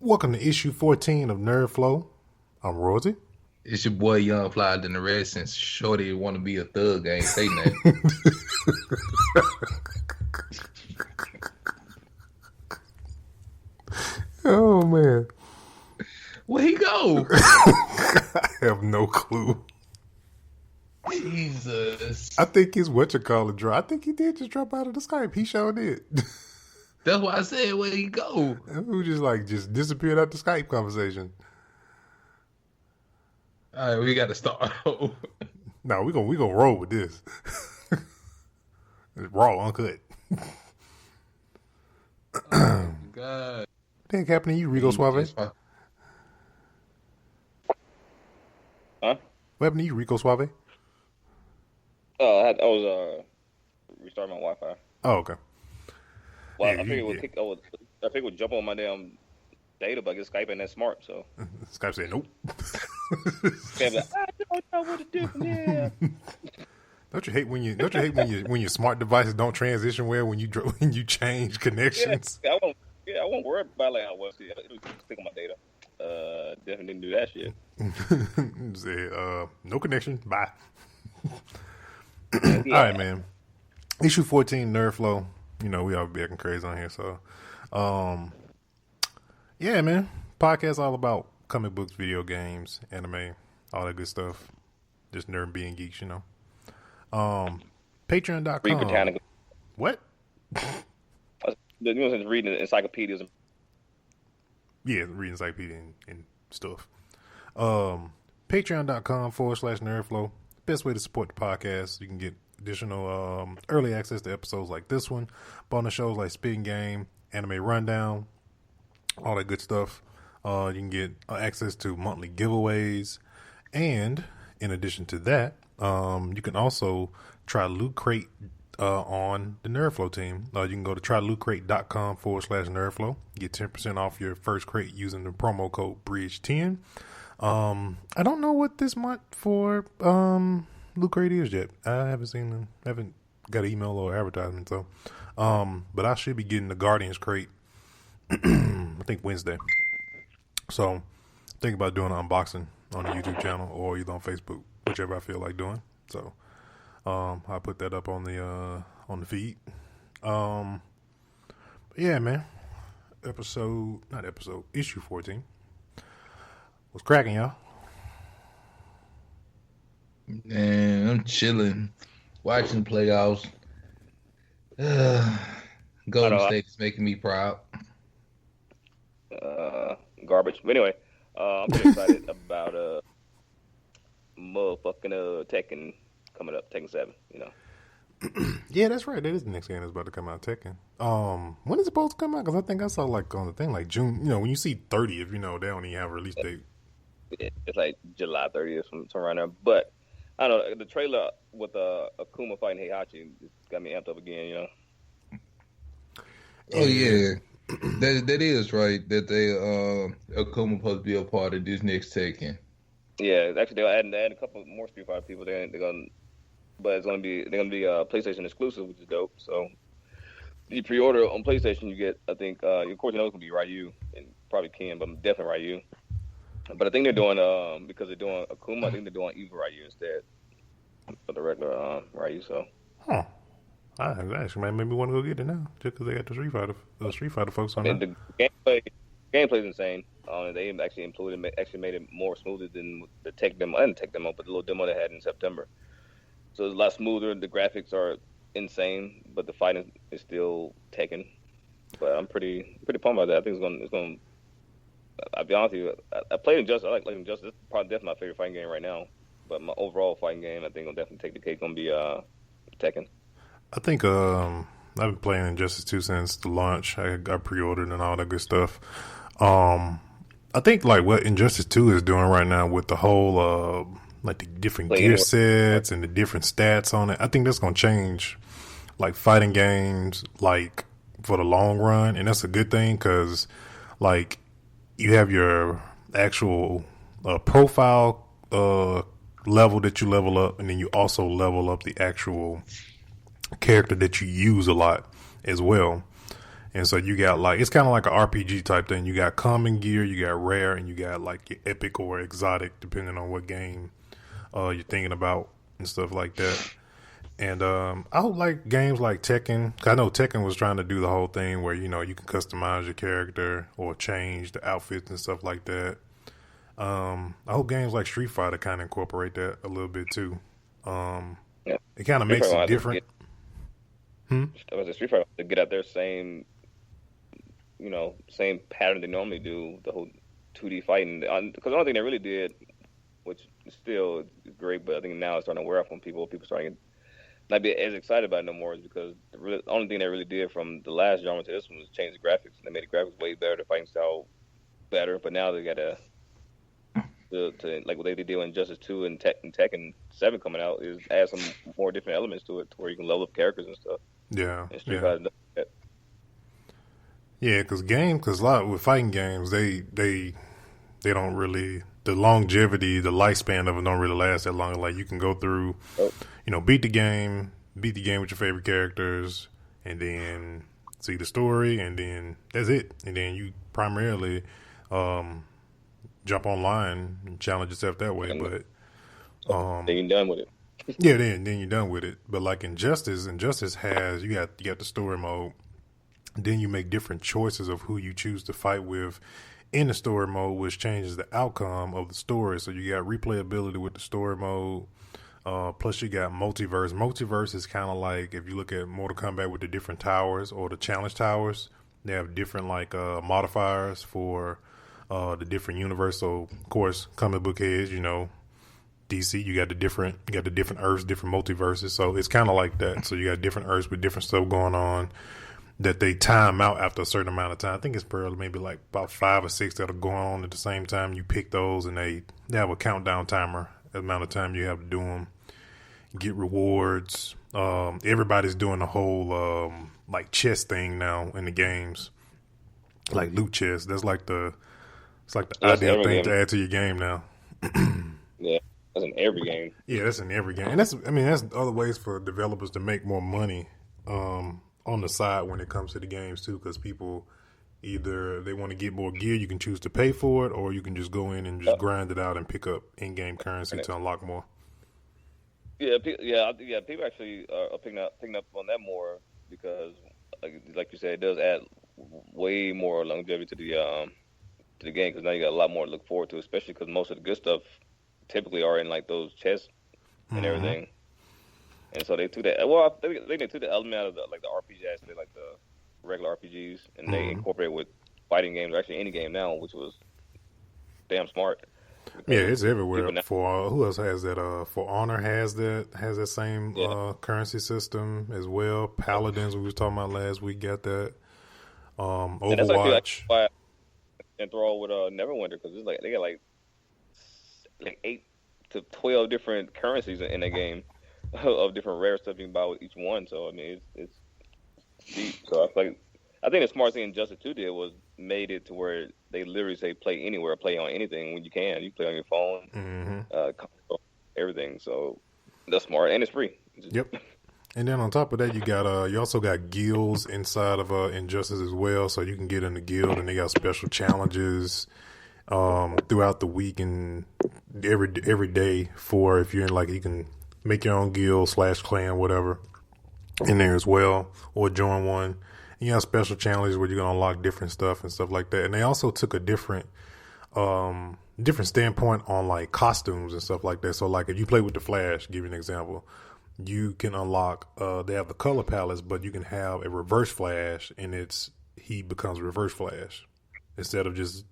Welcome to issue 14 of Nerdflow. I'm Rosie. It's your boy Young Fly than the rest since Shorty want to be a thug. I ain't say nothing. Oh, man. Where he go? I have no clue. Jesus. I think he's drop. I think he did just drop out of the Skype. He sure did. That's why I said where he go. Who just disappeared out the Skype conversation. All right, we got to start. No, we gonna roll with this. It's raw, uncut. Oh, God. What the heck happened to you, Rico Suave? Huh? What happened to you, Rico Suave? I was restarting my Wi-Fi. Oh, okay. Well, Yeah, I figured we'd jump on my damn data, but I guess Skype ain't that smart, so. Skype said nope. Skype like, I don't know what to do from here. Don't you hate when your smart devices don't transition well when you change connections? Yeah, I won't worry about like how it'll stick on my data. Definitely didn't do that shit. Say, no connection. Bye. Yeah. All right, man. Issue 14, Nerdflow. You know, we all be acting crazy on here, so yeah, man. Podcast all about comic books, video games, anime, all that good stuff. Just nerd being geeks, you know. Patreon.com. Read Britannica. What? Reading encyclopedias. Yeah, reading encyclopedia and stuff. Patreon.com/Nerdflow. Best way to support the podcast. You can get additional early access to episodes like this one, bonus shows like Spitting Game, Anime Rundown, all that good stuff. You can get access to monthly giveaways, and in addition to that, you can also try Loot Crate on the Nerdflow team. You can go to trylootcrate.com/Nerdflow. Get 10% off your first crate using the promo code BRIDGE10. I don't know what this month for Loot Crate is yet. I haven't seen them. I haven't got an email or advertisement, so but I should be getting the Guardians crate I think Wednesday. So think about doing an unboxing on the YouTube channel or either on Facebook, whichever I feel like doing. So I'll put that up on the feed. Yeah, man. Issue 14. What's cracking, y'all? Man, I'm chilling, watching the playoffs. Golden State's making me proud. Garbage. But anyway, I'm pretty excited about motherfucking Tekken coming up, Tekken 7, you know. Yeah, that's right. That is the next game that's about to come out, Tekken. When is it supposed to come out? Because I think I saw like on the thing like June. You know, when you see 30th, you know they don't even have a release date. It's like July 30th, something around there. But I don't know, the trailer with Akuma fighting Heihachi got me amped up again, you know. Oh yeah, that is right. That they Akuma supposed to be a part of this next Tekken. Yeah, actually they're adding a couple more Street Fighter people. They're gonna be PlayStation exclusive, which is dope. So you pre-order on PlayStation, you get, I think, of course you know it's gonna be Ryu and probably Ken, but definitely Ryu. But I think they're doing because they're doing Akuma, I think they're doing Evil Ryu instead for the regular Ryu. So, I actually might make me want to go get it now just because they got the Street Fighter folks on there. The gameplay is insane. They actually made it more smoother than the tech demo, but the little demo they had in September. So it's a lot smoother. The graphics are insane, but the fighting is still Tekken. But I'm pretty pumped about that. I think it's gonna. I'll be honest with you. I played Injustice. I like Injustice. It's probably definitely my favorite fighting game right now. But my overall fighting game, I think, will definitely take the cake. Gonna be Tekken. I think I've been playing Injustice 2 since the launch. I pre-ordered and all that good stuff. I think like what Injustice 2 is doing right now with the whole like the different gear sets and the different stats on it. I think that's gonna change like fighting games like for the long run, and that's a good thing because like you have your actual profile level that you level up, and then you also level up the actual character that you use a lot as well. And so you got like, it's kind of like an RPG type thing. You got common gear, you got rare, and you got like your epic or exotic, depending on what game you're thinking about and stuff like that. And I would like games like Tekken. 'Cause I know Tekken was trying to do the whole thing where, you know, you can customize your character or change the outfits and stuff like that. I hope games like Street Fighter kind of incorporate that a little bit too. It kind of makes it different. Street Fighter to get out their same, you know, same pattern they normally do, the whole 2D fighting. Because the only thing they really did, which still is great, but I think now it's starting to wear off on people. People starting to not be as excited about it no more, is because the only thing they really did from the last genre to this one was change the graphics. They made the graphics way better, the fighting style better, but now they got to like what they did in Injustice 2 and Tekken 7 coming out, is add some more different elements to it to where you can level up characters and stuff. Yeah. And Street Fighter does that. Yeah, because a lot with fighting games, they don't really, the longevity, the lifespan of them don't really last that long. Like you can go through, you know, beat the game with your favorite characters, and then see the story, and then that's it. And then you primarily jump online and challenge yourself that way. But then you're done with it. Yeah, then you're done with it. But like Injustice has you got the story mode. Then you make different choices of who you choose to fight with in the story mode, which changes the outcome of the story. So you got replayability with the story mode. Plus you got multiverse. Multiverse is kind of like if you look at Mortal Kombat with the different towers or the challenge towers. They have different like modifiers for the different universe. So of course, comic book heads, you know, DC, you got the different Earths, different multiverses. So it's kind of like that. So you got different Earths with different stuff going on that they time out after a certain amount of time. I think it's probably maybe like about 5 or 6 that are going on at the same time. You pick those, and they have a countdown timer, the amount of time you have to do them. Get rewards. Everybody's doing the whole like chest thing now in the games, like loot chest. That's like the ideal thing to add to your game now. Yeah, that's in every game. Yeah, that's in every game, and that's other ways for developers to make more money on the side when it comes to the games too, because people either they want to get more gear, you can choose to pay for it, or you can just go in and just grind it out and pick up in-game currency to unlock more. Yeah, people actually are picking up on that more because, like you said, it does add way more longevity to the game, because now you got a lot more to look forward to, especially because most of the good stuff typically are in like those chests and everything. And so they took that. Well, I think they took the element out of the RPG aspect, like the regular RPGs, and they incorporated with fighting games, or actually any game now, which was damn smart. Yeah, it's everywhere. For who else has that? For Honor has that same currency system as well. Paladins, we was talking about last week, got that. Overwatch. And that's actually why I enthralled with Neverwinter, because it's like they got like 8 to 12 different currencies in that game. Of different rare stuff you can buy with each one. So I mean, it's deep. So I think the smart thing Injustice 2 did was made it to where they literally say play anywhere, play on anything when you can. You play on your phone, console, everything. So that's smart, and it's free. Yep. And then on top of that, you also got guilds inside of Injustice as well, so you can get in the guild, and they got special challenges throughout the week and every day for if you're in, like, you can make your own guild / clan, whatever, in there as well, or join one. And you have special challenges where you're gonna unlock different stuff and stuff like that. And they also took a different standpoint on like costumes and stuff like that. So like if you play with the Flash, give you an example, you can unlock. They have the color palettes, but you can have a Reverse Flash, and he becomes Reverse Flash instead of just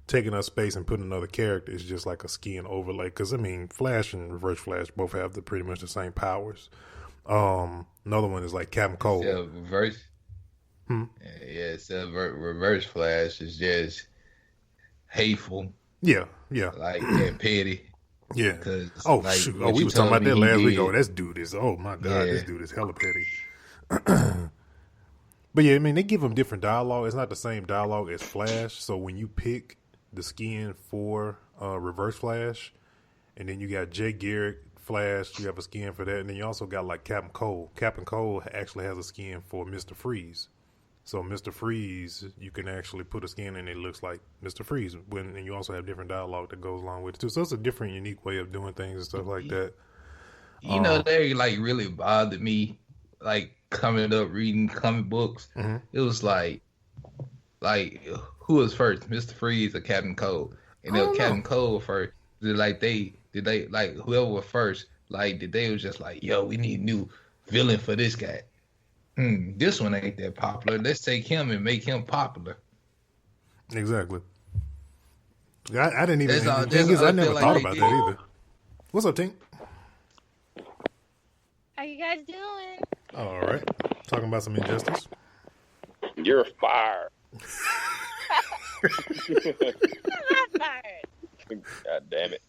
taking up space and putting another character. Is just like a skin overlay. Because I mean, Flash and Reverse Flash both have pretty much the same powers. Another one is like Captain Cold. Reverse. Reverse Flash is just hateful. Yeah. Like and petty. Yeah. Cause, shoot. We were talking about that last week. This dude is. Oh my God, this dude is hella petty. But yeah, I mean, they give them different dialogue. It's not the same dialogue as Flash. So when you pick the skin for Reverse Flash, and then you got Jay Garrick Flash, you have a skin for that, and then you also got like Captain Cole. Captain Cole actually has a skin for Mr. Freeze, So Mr. Freeze, you can actually put a skin and it looks like Mr. Freeze. And you also have different dialogue that goes along with it too. So it's a different, unique way of doing things and stuff like that. You know, they like really bothered me, like coming up reading comic books. Mm-hmm. It was like who was first, Mr. Freeze or Captain Cold? And then Captain Cold first. Did they like whoever was first? Like did they was just like, yo, we need a new villain for this guy. This one ain't that popular. Let's take him and make him popular. Exactly. I didn't even. I never thought about that either. What's up, Tink? How you guys doing? All right. Talking about some injustice. You're fired. I'm not fired. God damn it.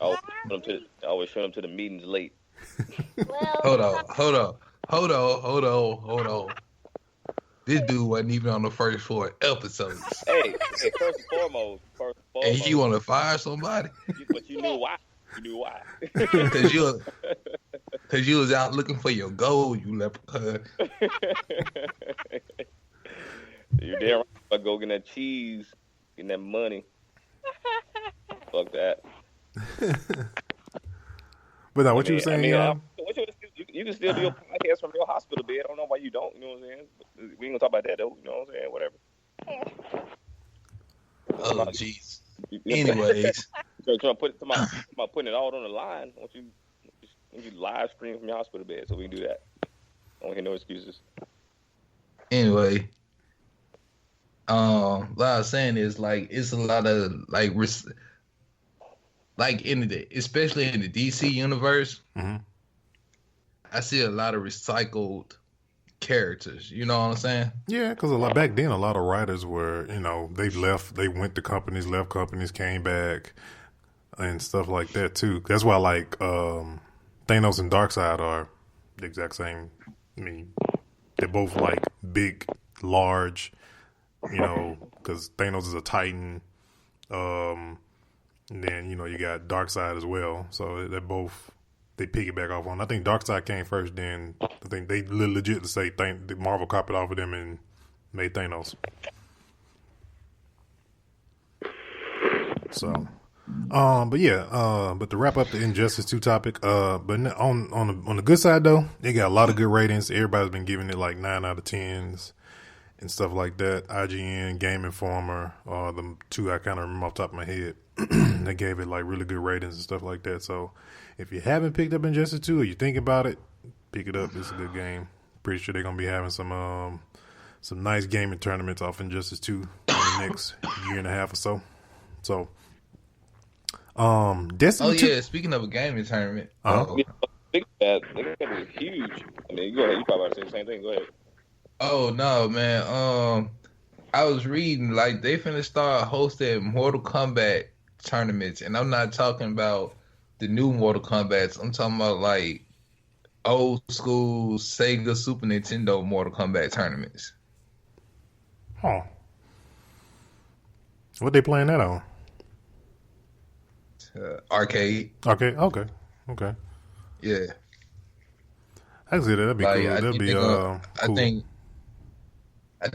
I always show them to the meetings late. Well, Hold on. This dude wasn't even on the first 4 episodes. Hey, first and foremost. And you want to fire somebody? But you knew why. Because you was out looking for your gold, you leprechaun. You're damn right. I go get that cheese, getting that money. Fuck that. But now, what you were saying? You can still do your podcast from your hospital bed. I don't know why you don't. You know what I'm saying? We ain't gonna talk about that though. You know what I'm saying? Whatever. Oh, jeez. Anyways, so trying to put it about putting it all on the line. Why don't you live stream from your hospital bed so we can do that? I don't hear no excuses. Anyway, what I was saying is like it's a lot of like especially in the DC universe. Mm-hmm. I see a lot of recycled characters. You know what I'm saying? Yeah, because back then, a lot of writers were, they went to companies, left companies, came back, and stuff like that too. That's why, like, Thanos and Darkseid are the exact same. I mean, they're both like big, large, because Thanos is a Titan. And then you got Darkseid as well. So they're both. They piggyback off on. I think Darkseid came first. Then I think they legit to say Marvel copied off of them and made Thanos. So, but to wrap up the Injustice 2 topic, but on the good side though, they got a lot of good ratings. Everybody's been giving it like 9 out of 10s and stuff like that. IGN, Game Informer, the two I kind of remember off the top of my head. They gave it like really good ratings and stuff like that. So if you haven't picked up Injustice 2 or you think about it, pick it up. It's a good game. Pretty sure they're gonna be having some nice gaming tournaments off Injustice 2 in the next year and a half or so. So Destiny 2. Yeah, speaking of a gaming tournament. Big that was huge. I mean, go ahead. You probably say the same thing. Go ahead. Oh no, man. I was reading like they finna start hosting Mortal Kombat tournaments, and I'm not talking about the new Mortal Kombats. I'm talking about like old school Sega Super Nintendo Mortal Kombat tournaments. Huh. What they playing that on? Arcade. Okay. Yeah. Actually, that'd be cool. That'd be cool. I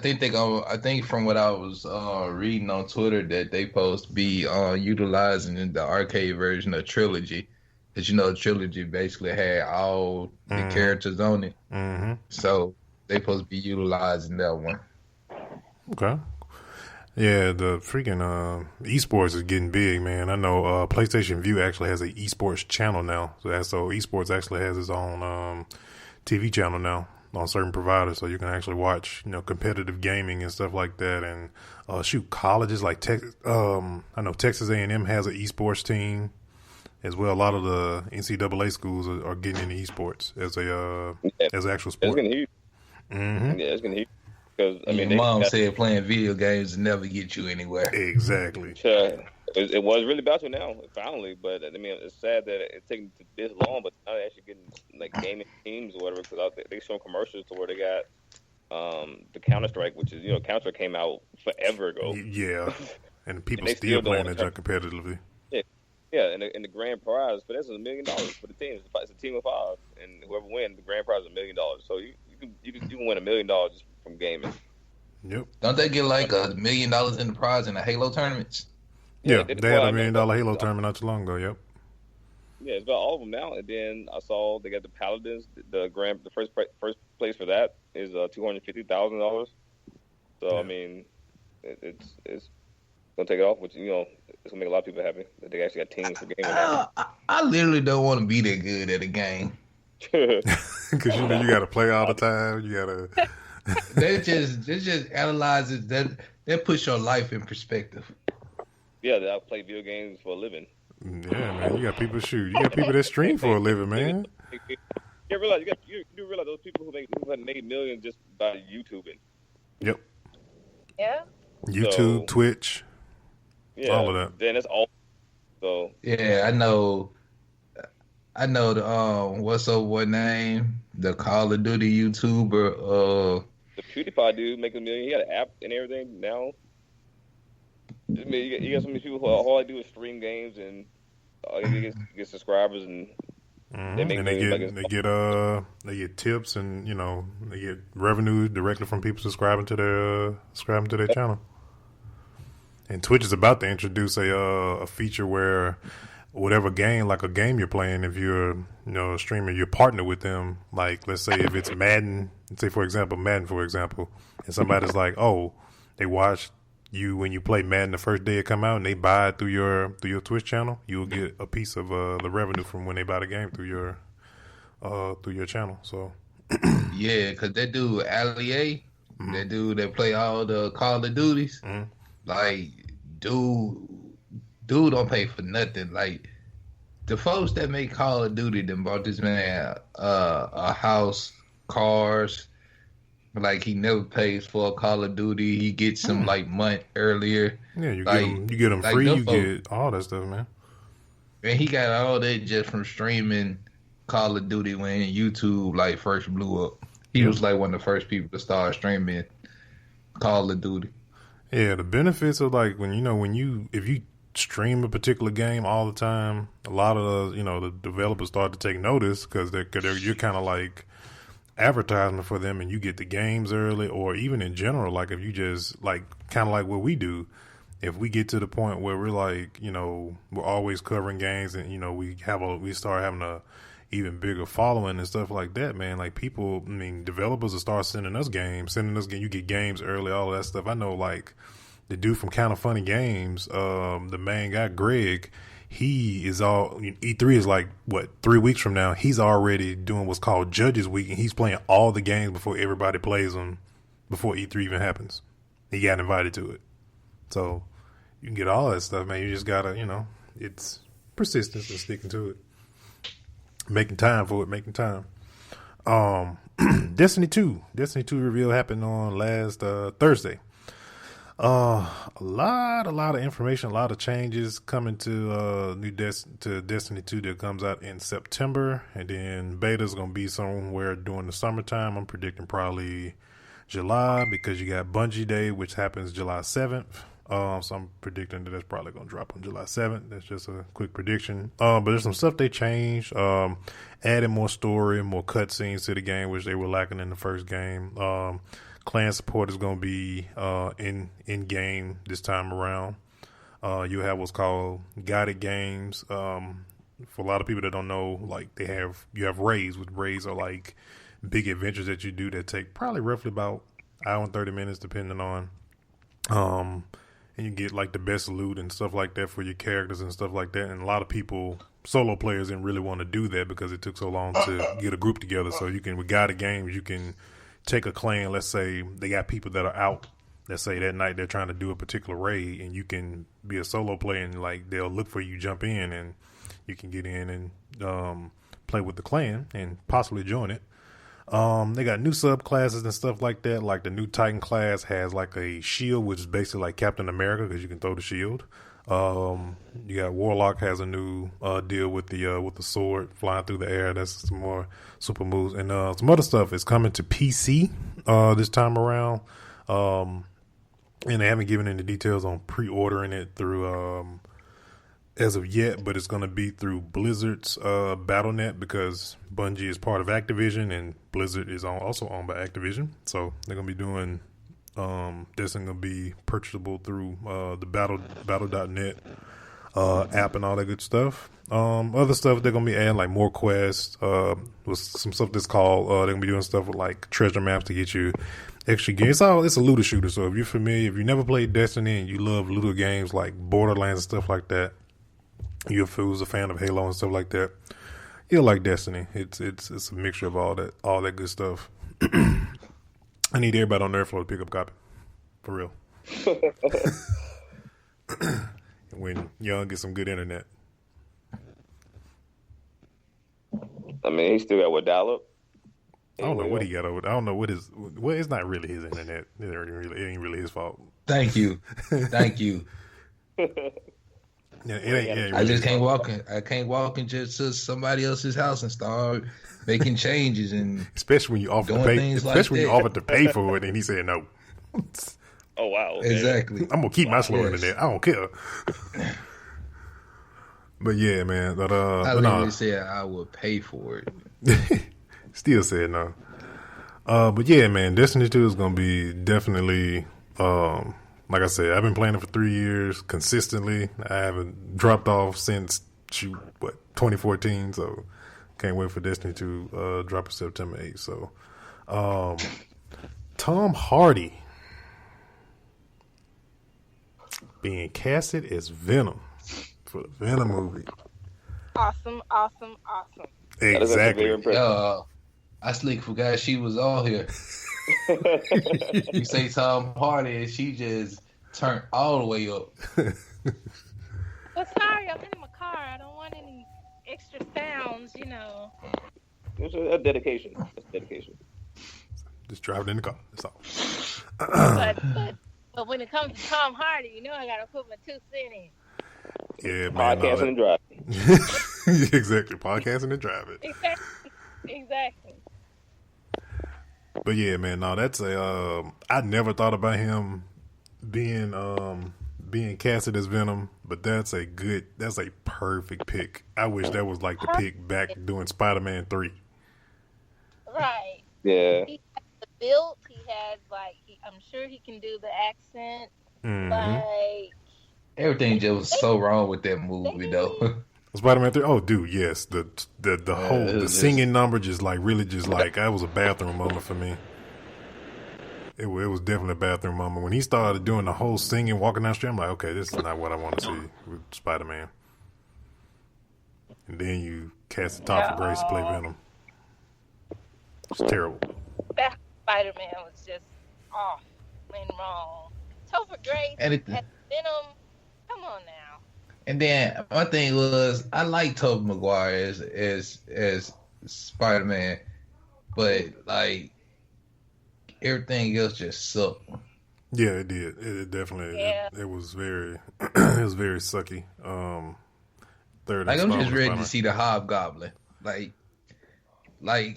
think from what I was reading on Twitter that they supposed to be utilizing the arcade version of Trilogy, because Trilogy basically had all the characters on it. Mm-hmm. So they supposed to be utilizing that one. Okay. Yeah, the freaking esports is getting big, man. I know PlayStation View actually has an esports channel now. So esports actually has its own TV channel now on certain providers, so you can actually watch, competitive gaming and stuff like that. And colleges like I know Texas A&M has an esports team as well. A lot of the NCAA schools are getting into esports as an actual sport. It's getting huge. Mm-hmm. Yeah, it's getting huge. Because Mom said playing video games never get you anywhere. Exactly. It was really about to now, finally. But I mean, it's sad that it's taking this long. But now they're actually getting like gaming teams or whatever. Because they show commercials to where they got the Counter-Strike, which is Counter came out forever ago. Yeah, and people still playing that junk competitively. Yeah, and the grand prize for that's $1 million for the team. It's a team of 5, and whoever wins, the grand prize is $1 million. So you can win $1 million just from from gaming. Yep. Don't they get like $1 million in the prize in the Halo tournaments? Yeah, they had a $1 million Halo tournament not too long ago. Yep. Yeah, it's about all of them now. And then I saw they got the Paladins. The first place for that is $250,000. So Yeah. I mean, it's gonna take it off, which it's gonna make a lot of people happy that they actually got teams for gaming now. I literally don't want to be that good at a game. Because you got to play all the time. You got to. They just analyze it. That puts your life in perspective. Yeah, I play video games for a living. Yeah, man. You got people shoot. You got people that stream for a living, man. You do realize those people who have made millions just by YouTubing. Yep. Yeah. YouTube, Twitch, all of that. Then it's all. So Yeah, I know the what's up? What name? The Call of Duty YouTuber. The PewDiePie dude making $1 million. He got an app and everything now. I mean, you got so many people who all I do is stream games and they get subscribers and they make and they get tips and they get revenue directly from people subscribing to their channel. And Twitch is about to introduce a feature where whatever game, like a game you're playing, if you're a streamer, you partner with them. Like, let's say if it's Madden, for example, and somebody's like, oh, they watched you when you play Madden the first day it come out, and they buy it through your Twitch channel, you'll get a piece of the revenue from when they buy the game through your channel. So Yeah, because that dude Allier, that dude that play all the Call of Duties, like dude don't pay for nothing. Like the folks that make Call of Duty them bought this man a house, cars. Like he never pays for a Call of Duty. He gets some like month earlier. Yeah, you get them free. You get all that stuff, man. And he got all that just from streaming Call of Duty when YouTube like first blew up. He was like one of the first people to start streaming Call of Duty. Yeah, the benefits of like if you stream a particular game all the time, a lot of the developers start to take notice because you're kind of like advertisement for them, and you get the games early, or even in general, like if you just like kind of like what we do, if we get to the point where we're like we're always covering games, and we start having a even bigger following and stuff like that, man. Like developers will start sending us games. You get games early, all of that stuff. I know, like the dude from Kind of Funny Games, the main guy Greg, he is E3 is like 3 weeks from now. He's already doing what's called Judges Week, and he's playing all the games before everybody plays them, before E3 even happens. He got invited to it, so you can get all that stuff, man. You just gotta, it's persistence and sticking to it. Making time for it, making time. Destiny 2 reveal happened on last Thursday. A lot of information, a lot of changes coming to Destiny 2 that comes out in September, and then beta's gonna be somewhere during the summertime. I'm predicting probably July, because you got Bungie Day, which happens July 7th. So I'm predicting that that's probably going to drop on July 7th. That's just a quick prediction. But there's some stuff they changed. Added more story, more cutscenes to the game, which they were lacking in the first game. Clan support is going to be in game this time around. You have what's called guided games. For a lot of people that don't know, like you have raids. With raids are like big adventures that you do that take probably roughly about an hour and 30 minutes, depending on. And you get like the best loot and stuff like that for your characters and stuff like that. And a lot of people, solo players, didn't really want to do that because it took so long to get a group together. So with guided games, you can take a clan. Let's say they got people that are out. Let's say that night they're trying to do a particular raid, and you can be a solo player, and like they'll look for you, jump in, and you can get in and play with the clan and possibly join it. They got new subclasses and stuff like that. Like the new Titan class has like a shield, which is basically like Captain America, because you can throw the shield. You got Warlock has a new deal with the sword flying through the air. That's some more super moves, and some other stuff is coming to PC this time around. And they haven't given any details on pre-ordering it through as of yet, but it's going to be through Blizzard's BattleNet because Bungie is part of Activision and Blizzard is also owned by Activision. So they're going to be doing Destiny going to be purchasable through the Battle.net app and all that good stuff. Other stuff they're going to be adding like more quests, with some stuff that's called they're going to be doing stuff with like treasure maps to get you extra games. It's a looter shooter. So if you're familiar, if you never played Destiny and you love looter games like Borderlands and stuff like that, if you was a fan of Halo and stuff like that, you'll like Destiny. It's a mixture of all that good stuff. I need everybody on Nerdflow to pick up a copy. For real. When Young gets some good internet. I mean, he still got what, dial-up? I don't know what he got over. I don't know what his. Well, it's not really his internet. It ain't really his fault. Thank you. Yeah, it ain't really I just can't his fault. walk in. I can't walk into somebody else's house and start making changes and Especially when you offer to doing pay. things like Especially when you that. offered to pay for it, and he said no. Oh, wow. Okay. Exactly. I'm gonna keep my slow Yes. internet. I don't care. But yeah, man. But I but literally no. said I would pay for it. Still said no. But yeah, man, Destiny 2 is gonna be definitely like I said, I've been playing it for 3 years consistently. I haven't dropped off since 2014, so can't wait for Destiny to drop in September 8th. So Tom Hardy being casted as Venom for the Venom movie. Awesome. That is actually very Exactly. impressive. I slick forgot she was on here. You say Tom Hardy and she just turned all the way up. Well, sorry, I'm in my car. I don't want any extra sounds, It's a dedication. It's dedication. Just driving in the car. That's all. But when it comes to Tom Hardy, I gotta put my 2 cents in. Yeah, man. Podcasting and driving. Exactly. Podcasting and driving. Exactly. But yeah, man, no, that's I never thought about him being casted as Venom, but that's a perfect pick. I wish that was like the pick back doing Spider-Man 3. Right. Yeah. He has the build. He has I'm sure he can do the accent. Mm-hmm. Like Everything just was so wrong with that movie, though. Spider-Man 3. Oh, dude, yes. The whole it was singing number just like really just like that was a bathroom moment for me. It was definitely a bathroom moment when he started doing the whole singing, walking down the street. I'm like, okay, this is not what I want to see with Spider-Man. And then you cast the top for Grace to play Venom. It's terrible. that Spider-Man was just off and wrong. Topher Grace And as Venom. Come on now. And then my thing was, I like Tobey Maguire as Spider-Man, but like everything else just sucked. Yeah, it did. It definitely. Yeah. It was very. It was very sucky. Third. Like I'm just ready Spider-Man. to see the Hobgoblin. Like my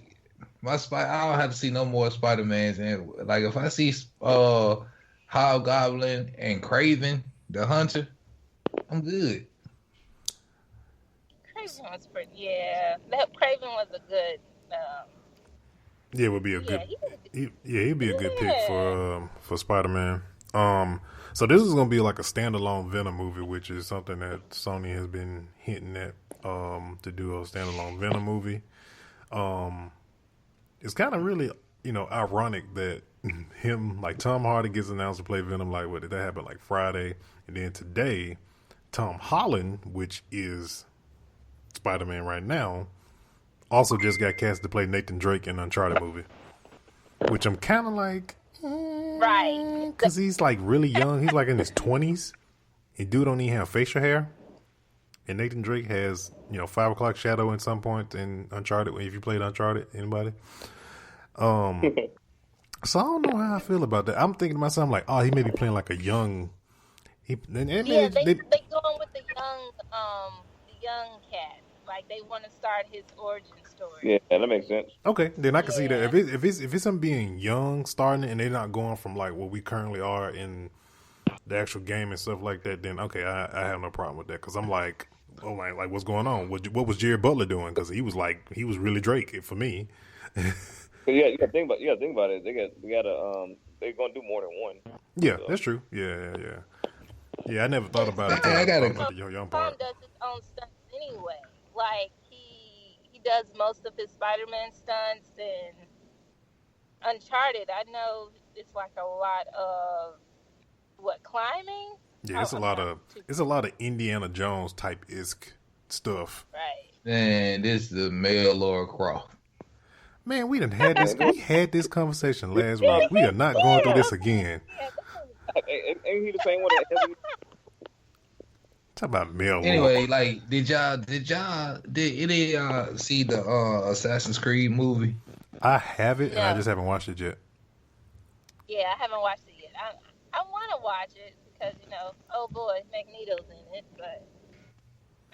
I don't have to see no more Spider-Mans. And like if I see Hobgoblin and Craven the Hunter, I'm good. Craven was pretty. Yeah, that Craven was a good. Yeah, it would be a good. He'd be a good pick for Spider-Man. So this is gonna be like a standalone Venom movie, which is something that Sony has been hinting at to do a standalone Venom movie. It's kind of really ironic that him like Tom Hardy gets announced to play Venom. Like what did that happen like Friday, and then today Tom Holland, which is Spider-Man right now, also just got cast to play Nathan Drake in Uncharted movie, which I'm kind of like, Right. because he's like really young. He's like in his 20s. And dude don't even have facial hair. And Nathan Drake has 5 o'clock shadow at some point in Uncharted. If you played Uncharted, anybody? So I don't know how I feel about that. I'm thinking to myself, I'm like, oh, he may be playing like a young. Yeah, they going with the young cat. Like they want to start his origin story. Yeah, that makes sense. Okay, then I can see that if it's him being young, starting, and they're not going from like what we currently are in the actual game and stuff like that, then okay, I have no problem with that because I'm like, oh my, like what's going on? What was Jared Butler doing? Because he was really Drake for me. You gotta think about it. They're gonna do more than one. Yeah, so. That's true. Yeah. I never thought about it. I got the young part. Tom does his own stunts anyway. Like he does most of his Spider-Man stunts and Uncharted. I know it's like a lot of climbing. Yeah, it's a lot of Indiana Jones type isk stuff. Right. Man, this is the male Laura Croft. Man, we done had this. We had this conversation last week. We are not going through this again. Ain't he the same one that? Talk about male. Anyway, like, did any see the Assassin's Creed movie? I have it, and I just haven't watched it yet. Yeah, I haven't watched it yet. I want to watch it because oh boy, Magneto's in it, but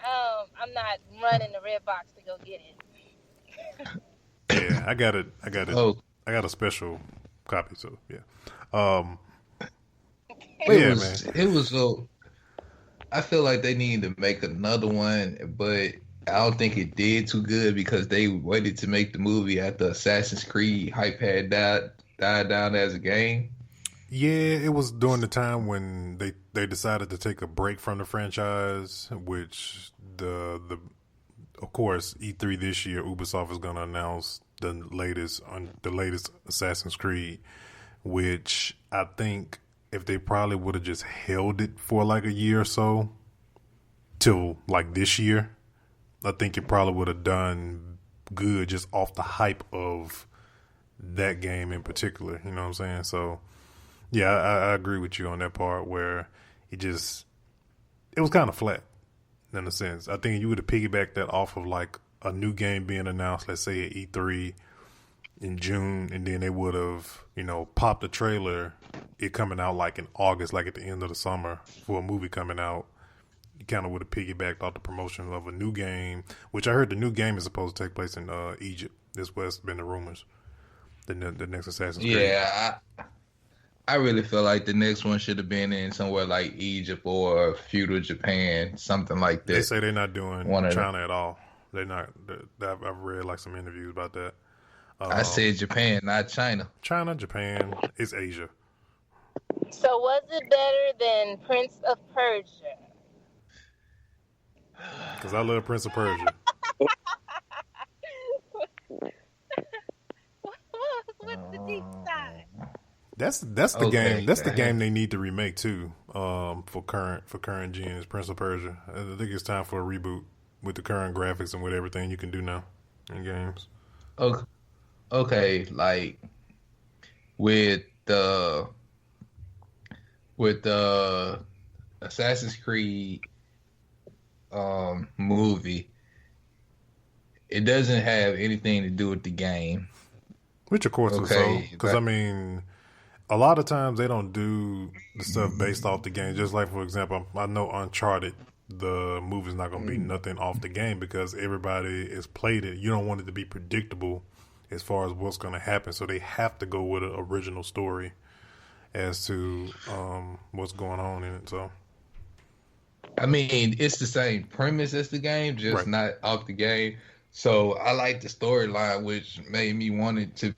I'm not running the red box to go get it. Yeah, I got it. Oh. I got a special copy, so yeah. It was so. I feel like they need to make another one, but I don't think it did too good because they waited to make the movie after Assassin's Creed hype had died down as a game. Yeah, it was during the time when they decided to take a break from the franchise, which of course E3 this year Ubisoft is going to announce the latest Assassin's Creed, which I think if they probably would have just held it for like a year or so till like this year, I think it probably would have done good just off the hype of that game in particular. You know what I'm saying? So yeah, I agree with you on that part where it was kind of flat in a sense. I think you would have piggybacked that off of like a new game being announced, let's say at E3 in June, and then they would have, popped the trailer, it coming out like in August, like at the end of the summer for a movie coming out. You kind of would have piggybacked off the promotion of a new game, which I heard the new game is supposed to take place in Egypt. This was been the rumors. The next Assassin's Creed. Yeah, I really feel like the next one should have been in somewhere like Egypt or feudal Japan, something like that. They say they're not doing China at all. They're not. I've read like some interviews about that. I said Japan, not China. China, Japan, it's Asia. So was it better than Prince of Persia? Because I love Prince of Persia. What's the deep side? That's the game. That's the game they need to remake too. For current gen is Prince of Persia. I think it's time for a reboot with the current graphics and with everything you can do now in games. Okay, like with the Assassin's Creed movie, it doesn't have anything to do with the game. Which of course is so, because I mean, a lot of times they don't do the stuff based off the game. Just like, for example, I know Uncharted, the movie's not going to be nothing off the game because everybody has played it. You don't want it to be predictable as far as what's going to happen, so they have to go with an original story as to what's going on in it. So, I mean, it's the same premise as the game, just not off the game. So I like the storyline, which made me want it to,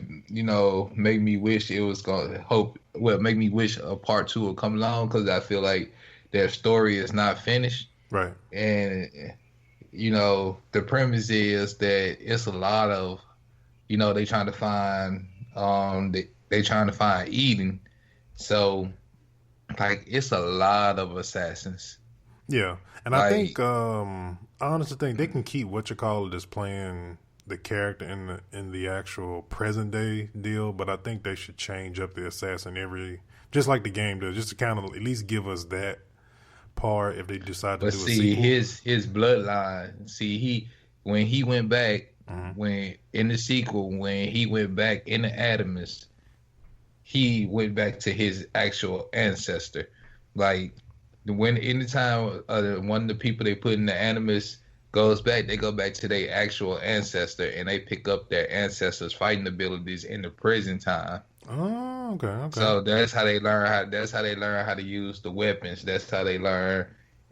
make me wish it was going to make me wish a part 2 would come along because I feel like their story is not finished. Right. And, the premise is that it's a lot of, they trying to find, they trying to find Eden. So, like, it's a lot of assassins. Yeah. And I think, I honestly think they can keep as playing the character in the actual present day deal, but I think they should change up the assassin just like the game does, just to kind of at least give us that part if they decide to do a sequel. his bloodline. When he went back, when in the sequel, when he went back in the Adamus, he went back to his actual ancestor. Like when in the time one of the people they put in the Animus goes back, they go back to their actual ancestor and they pick up their ancestors' fighting abilities in the prison time. Oh, Oh, okay. So that's how they learn how to use the weapons. That's how they learn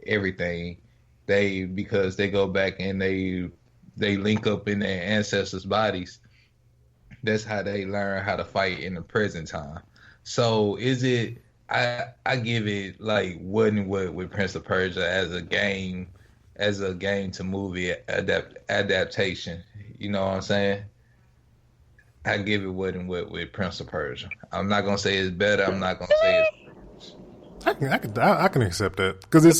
everything. Because they go back and they link up in their ancestors' bodies. That's how they learn how to fight in the present time. So is it? I give it like Wouldn't What with Prince of Persia as a game to movie adaptation. You know what I'm saying? I give it Wouldn't What with Prince of Persia. I'm not gonna say it's better. I'm not gonna say it's. I can accept that because it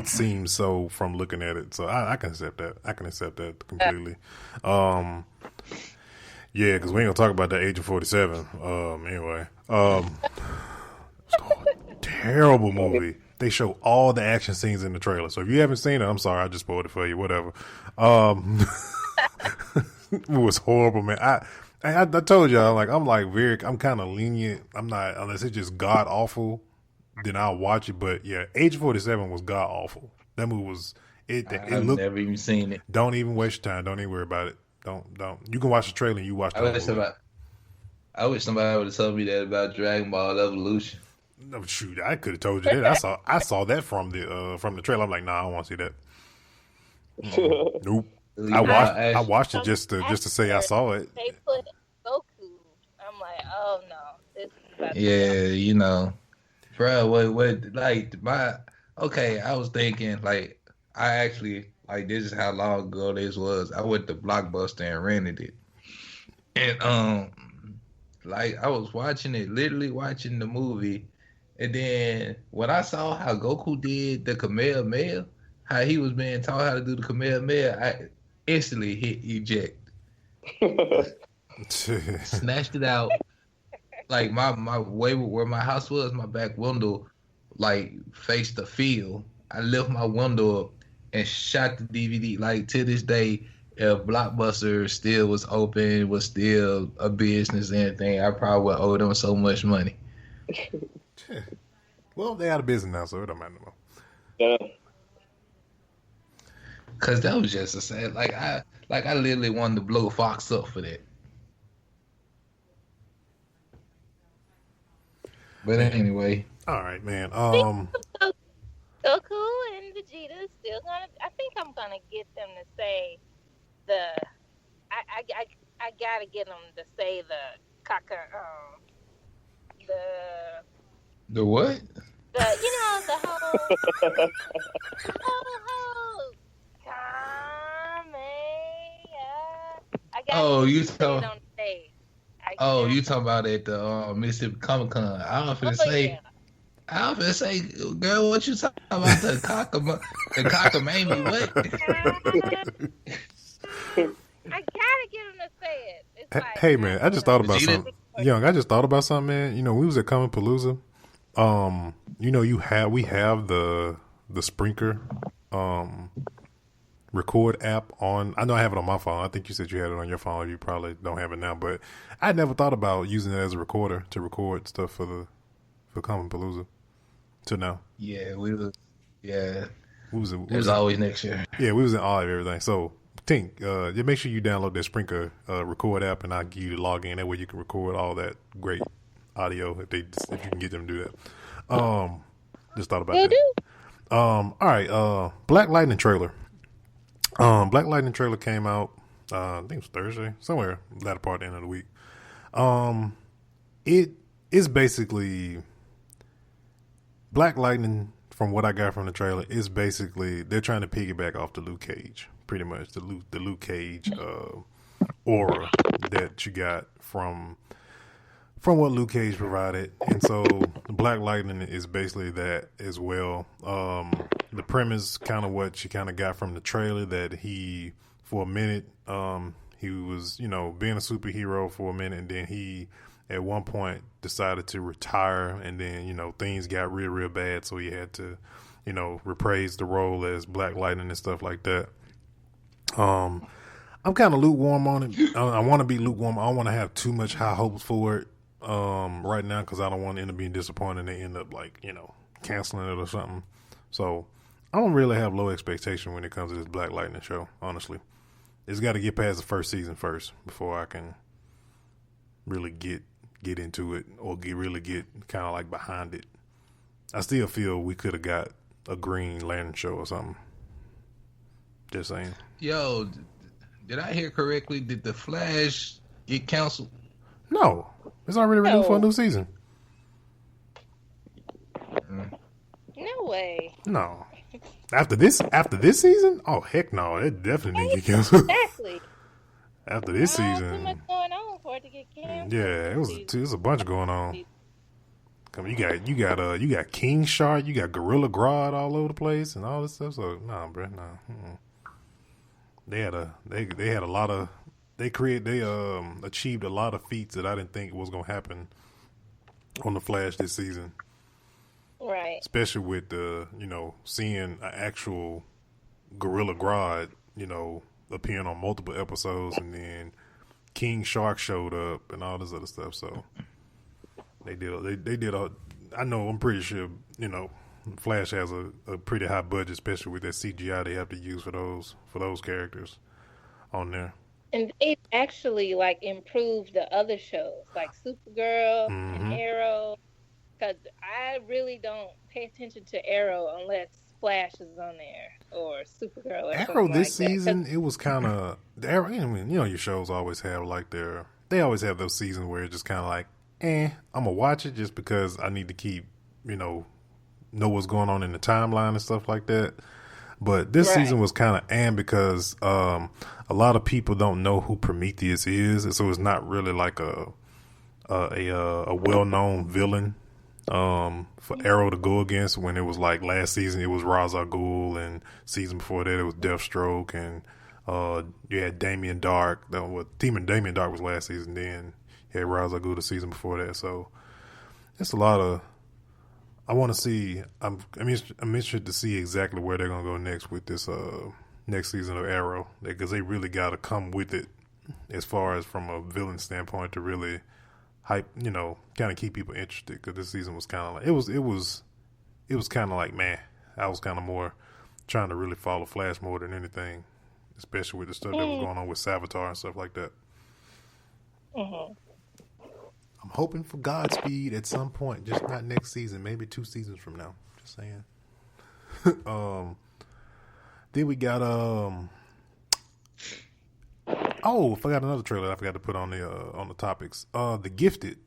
seems so from looking at it. So I can accept that. I can accept that completely. Yeah, because we ain't gonna talk about that Agent 47. Anyway, terrible movie. They show all the action scenes in the trailer. So if you haven't seen it, I'm sorry, I just spoiled it for you. Whatever. It was horrible, man. I told y'all, I'm kind of lenient. I'm not, unless it's just god awful, then I'll watch it. But yeah, Agent 47 was god awful. That movie was I've never even seen it. Don't even waste your time. Don't even worry about it. Don't. You can watch the trailer and you watch the movie. I wish somebody would have told me that about Dragon Ball Evolution. No, shoot, I could have told you that. I saw that from the trailer. I'm like, nah, I don't want to see that. Nope. I watched it just to say I saw it. They put Goku. I'm like, oh no, this is about you know, bro. I was thinking like I actually like this is how long ago this was. I went to Blockbuster and rented it, and like I was literally watching the movie, and then when I saw how Goku did the Kamehameha, how he was being taught how to do the Kamehameha, I instantly hit eject. Snatched it out. Like my way where my house was, my back window like faced the field. I lift my window up and shot the DVD. Like to this day, if Blockbuster still was open, was still a business and anything, I probably would owe them so much money. Well, they out of business now, so it don't matter no more. Yeah. Cause that was just a sad. I literally wanted to blow Fox up for that. But anyway. All right, man. Goku and Vegeta still gonna. I think I'm gonna get them to say I gotta get them to say the The what? The whole you talking about at the Mississippi Comic Con? I was finna say, girl, what you talking about? The cockamamie, what? I gotta get him to say it. It's like, hey man, I just thought about something. Young, I just thought about something, man. You know, we was at Comic Palooza. We have the Sprinkler record app on. I know I have it on my phone. I think you said you had it on your phone. You probably don't have it now, but I never thought about using it as a recorder to record stuff for Comic Palooza. Till now. Yeah, we was. Yeah, it was always next year. Yeah, we was in awe of everything. So, Tink, just make sure you download that Sprinkler record app, and I'll give you the login. That way you can record all that great audio if you can get them to do that. Just thought about that. All right. Black Lightning trailer. Black Lightning trailer came out. I think it was Thursday, somewhere latter part of the end of the week. It is basically Black Lightning. From what I got from the trailer, is basically they're trying to piggyback off the Luke Cage, pretty much the Luke Cage aura that you got from what Luke Cage provided, and so Black Lightning is basically that as well. The premise, kind of what you kind of got from the trailer, that he for a minute he was being a superhero for a minute, and then he at one point decided to retire, and then things got real bad, so he had to reprise the role as Black Lightning and stuff like that. I'm kind of lukewarm on it. I want to be lukewarm. I don't want to have too much high hopes for it right now, because I don't want to end up being disappointed and they end up canceling it or something. So I don't really have low expectation when it comes to this Black Lightning show, honestly. It's got to get past the first season first before I can really get get into it or really get kind of like behind it. I still feel we could have got a Green Lantern show or something. Just saying. Yo, did I hear correctly? Did the Flash get canceled? No, it's already renewed for a new season. No way. No. After this season? Oh heck no! It definitely didn't get canceled. Exactly. After this Too season, much going on for it to get canceled. yeah, it was a bunch going on. Come, you got King Shark, you got Gorilla Grodd all over the place, and all this stuff. So nah, bro, nah. They had a lot of they achieved a lot of feats that I didn't think was gonna happen on the Flash this season. Right. Especially with seeing an actual Gorilla Grodd, appearing on multiple episodes, and then King Shark showed up and all this other stuff. So they did I'm pretty sure, Flash has a pretty high budget, especially with that CGI they have to use for those characters on there. And they've actually improved the other shows like Supergirl and Arrow. Because I really don't pay attention to Arrow unless Flash is on there or Supergirl or Arrow this like season, it was kind of Arrow. Your shows always have they always have those seasons where it's just kind of like, I'm gonna watch it just because I need to keep, know what's going on in the timeline and stuff like that. But this season was kind of because a lot of people don't know who Prometheus is, and so it's not really like a well-known villain for Arrow to go against. When it was like last season, it was Ra's al Ghul, and season before that it was Deathstroke, and you had Damien Dark. Damien Dark was last season. Then you had Ra's al Ghul the season before that. So it's a lot of. I want to see. I'm interested to see exactly where they're gonna go next with this next season of Arrow, because they really got to come with it as far as from a villain standpoint to really hype, kind of keep people interested, because this season was kind of like it was kind of like, man, I was kind of more trying to really follow Flash more than anything, especially with the stuff that was going on with Savitar and stuff like that. I'm hoping for Godspeed at some point, just not next season, maybe 2 seasons from now. Just saying. Then we got forgot another trailer I forgot to put on the topics. The Gifted.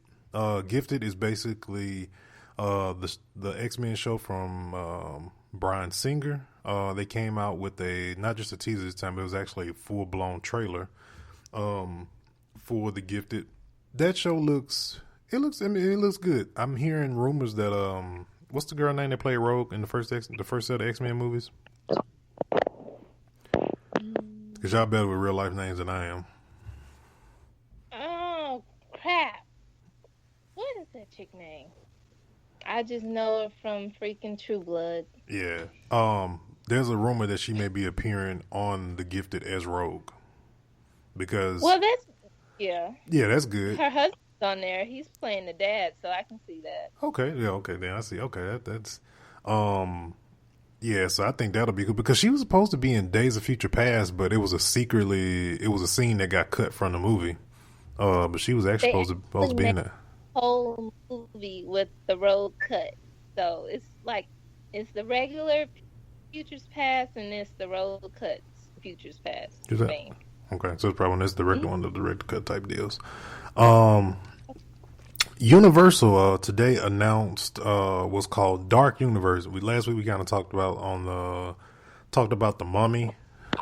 Gifted is basically the X-Men show from Bryan Singer. They came out with not just a teaser this time, but it was actually a full-blown trailer for The Gifted. That show looks good. I'm hearing rumors that what's the girl name that played Rogue in the first set of X-Men movies? Because y'all better with real life names than I am. Oh crap! What is that chick name? I just know her from freaking True Blood. Yeah. There's a rumor that she may be appearing on The Gifted as Rogue. Because that's good. Her husband's on there. He's playing the dad, so I can see that. Okay, yeah, okay, then I see. Okay, that's yeah, so I think that'll be good, because she was supposed to be in Days of Future Past, but it was a scene that got cut from the movie. But she was actually supposed to be in that whole movie with the road cut. So it's the regular Futures Past, and it's the road cut Futures Past thing. Okay, so it's probably the direct one, the direct cut type deals. Universal today announced what's called Dark Universe. Last week we kind of talked about the Mummy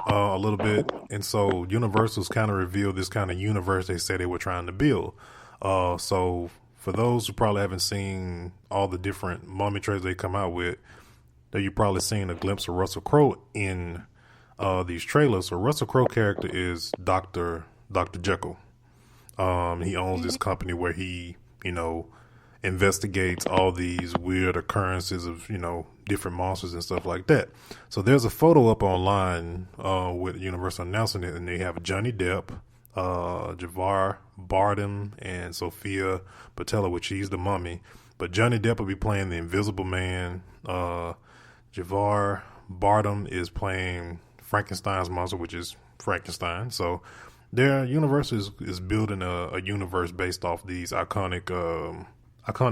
a little bit, and so Universal's kind of revealed this kind of universe they said they were trying to build. So for those who probably haven't seen all the different Mummy trailers they come out with, that you've probably seen a glimpse of Russell Crowe in these trailers. So Russell Crowe character is Dr. Jekyll. He owns this company where he, investigates all these weird occurrences of, different monsters and stuff like that. So there's a photo up online with Universal announcing it, and they have Johnny Depp, Javier, Bardem, and Sophia Patella, which she's the Mummy. But Johnny Depp will be playing the Invisible Man. Javier Bardem is playing Frankenstein's monster, which is Frankenstein. So Their universe is building a universe based off these iconic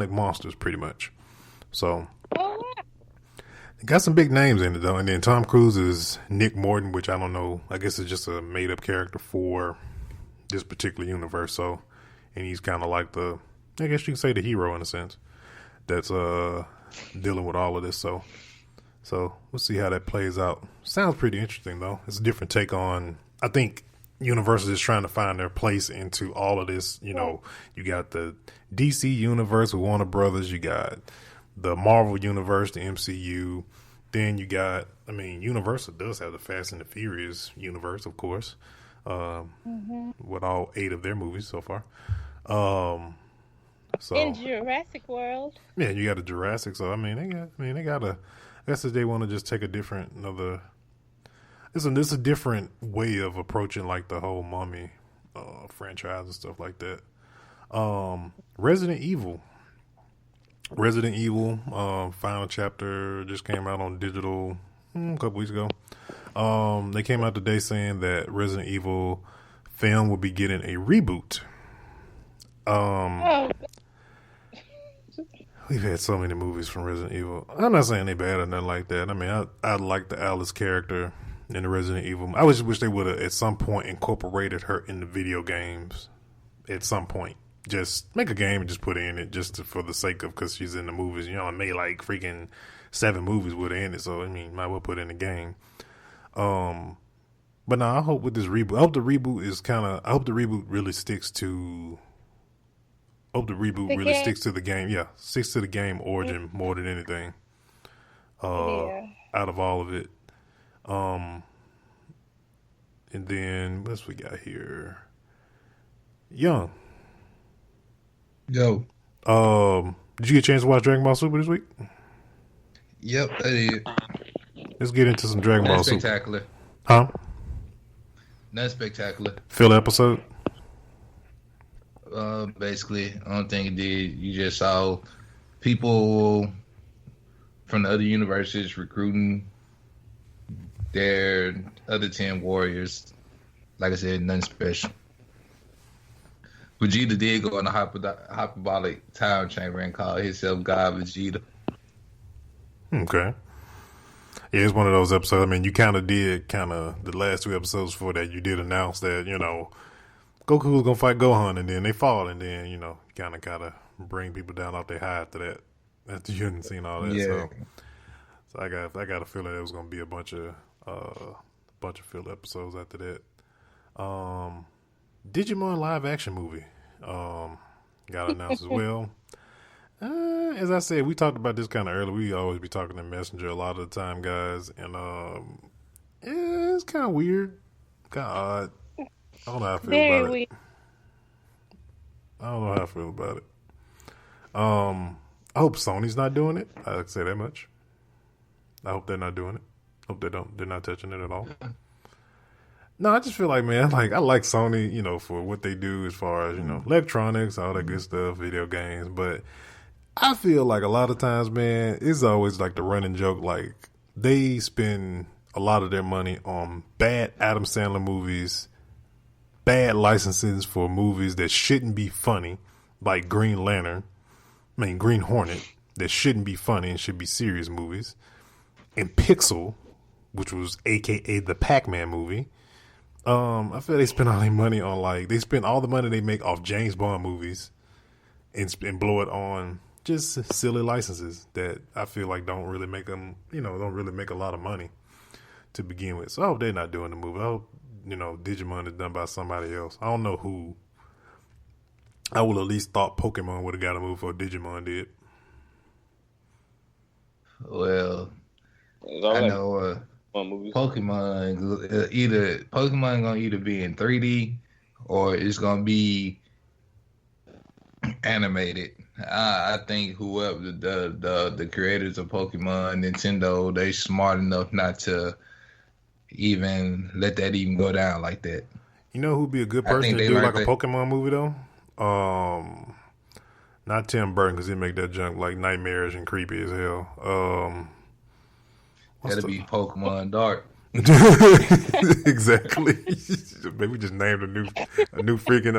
monsters, pretty much. So, it got some big names in it though. And then Tom Cruise is Nick Morton, which I don't know. I guess it's just a made up character for this particular universe. So, and he's kind of like I guess you can say the hero in a sense that's dealing with all of this. So we'll see how that plays out. Sounds pretty interesting though. It's a different take on. I think Universal is trying to find their place into all of this. You know, you got the DC universe with Warner Brothers. You got the Marvel universe, the MCU. Then you got, I mean, Universal does have the Fast and the Furious universe, of course, with all 8 of their movies so far. So in Jurassic World. Yeah, you got a Jurassic. So I mean, they got a. I guess if they want to just take another. It's a different way of approaching like the whole Mummy franchise and stuff like that. Resident Evil final chapter just came out on digital a couple weeks ago. They came out today saying that Resident Evil film will be getting a reboot. We've had so many movies from Resident Evil. I'm not saying they bad or nothing like that. I mean, I like the Alice character in the Resident Evil. I just wish they would have at some point incorporated her in the video games. At some point, just make a game and just put her in it, for the sake of because she's in the movies. You know, I made like freaking 7 movies with her in it, so I mean, might well put it in the game. But no, I hope with this reboot. I hope the reboot really sticks to. Sticks to the game. Yeah, sticks to the game origin more than anything. Out of all of it. And then what else we got here? Young. Yo. Did you get a chance to watch Dragonball Super this week? Yep, I did. Let's get into some Dragonball Super. Spectacular. Huh? Not spectacular. Filler episode? Basically, I don't think it did. You just saw people from the other universes recruiting their other 10 warriors. Like I said, nothing special. Vegeta did go in the hyperbolic time chamber and call himself God Vegeta. Okay. Yeah, it's one of those episodes. I mean, you the last 2 episodes before that, you did announce that, Goku was going to fight Gohan, and then they fought, and then, kind of bring people down off their high after that. After you hadn't seen all that. Yeah. So I got a feeling it was going to be a bunch of filler episodes after that. Digimon live action movie got announced as well. As I said, we talked about this kind of earlier. We always be talking to Messenger a lot of the time, guys, and it's kind of weird, kind of odd. I don't know how I feel about it. I don't know how I feel about it. I hope Sony's not doing it. I can say that much. I hope they're not doing it. Hope they're not touching it at all. No, I just feel like, man, I like Sony, for what they do as far as, electronics, all that good stuff, video games. But I feel like a lot of times, man, it's always like the running joke. Like, they spend a lot of their money on bad Adam Sandler movies, bad licenses for movies that shouldn't be funny, like Green Hornet, that shouldn't be funny and should be serious movies, and Pixel, which was AKA the Pac-Man movie. I feel they spend all their money on they spend all the money they make off James Bond movies and blow it on just silly licenses that I feel like don't really make them, don't really make a lot of money to begin with. So I hope they're not doing the movie. I hope, Digimon is done by somebody else. I don't know who. I would at least thought Pokemon would have got a movie before Digimon did. Well, I know Pokemon gonna either be in 3D or it's gonna be animated. I think whoever the creators of Pokemon, Nintendo, they smart enough not to even let that even go down like that. You know who'd be a good person to do like a Pokemon movie though? Not Tim Burton, because he'd make that junk like nightmarish and creepy as hell. That'd be Pokemon Dark. Exactly. Maybe we just named a new freaking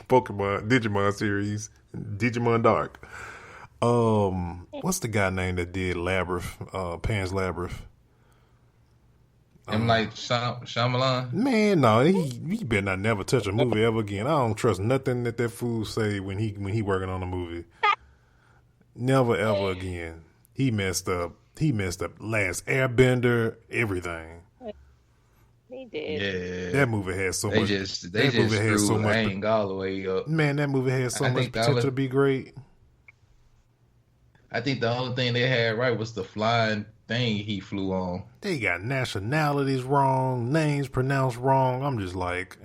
Pokemon Digimon series, Digimon Dark. What's the guy name that did Labyrinth? Pan's Labyrinth. M. Night Shyamalan. Man, no, he better not never touch a movie ever again. I don't trust nothing that fool say when he working on a movie. Never ever again. He messed up. He messed up Last Airbender, everything. He did. Yeah, That movie had so they much. just that movie had so much. Aang all the way up. Man, that movie had so much potential to be great. I think the only thing they had right was the flying thing he flew on. They got nationalities wrong, names pronounced wrong. I'm just like,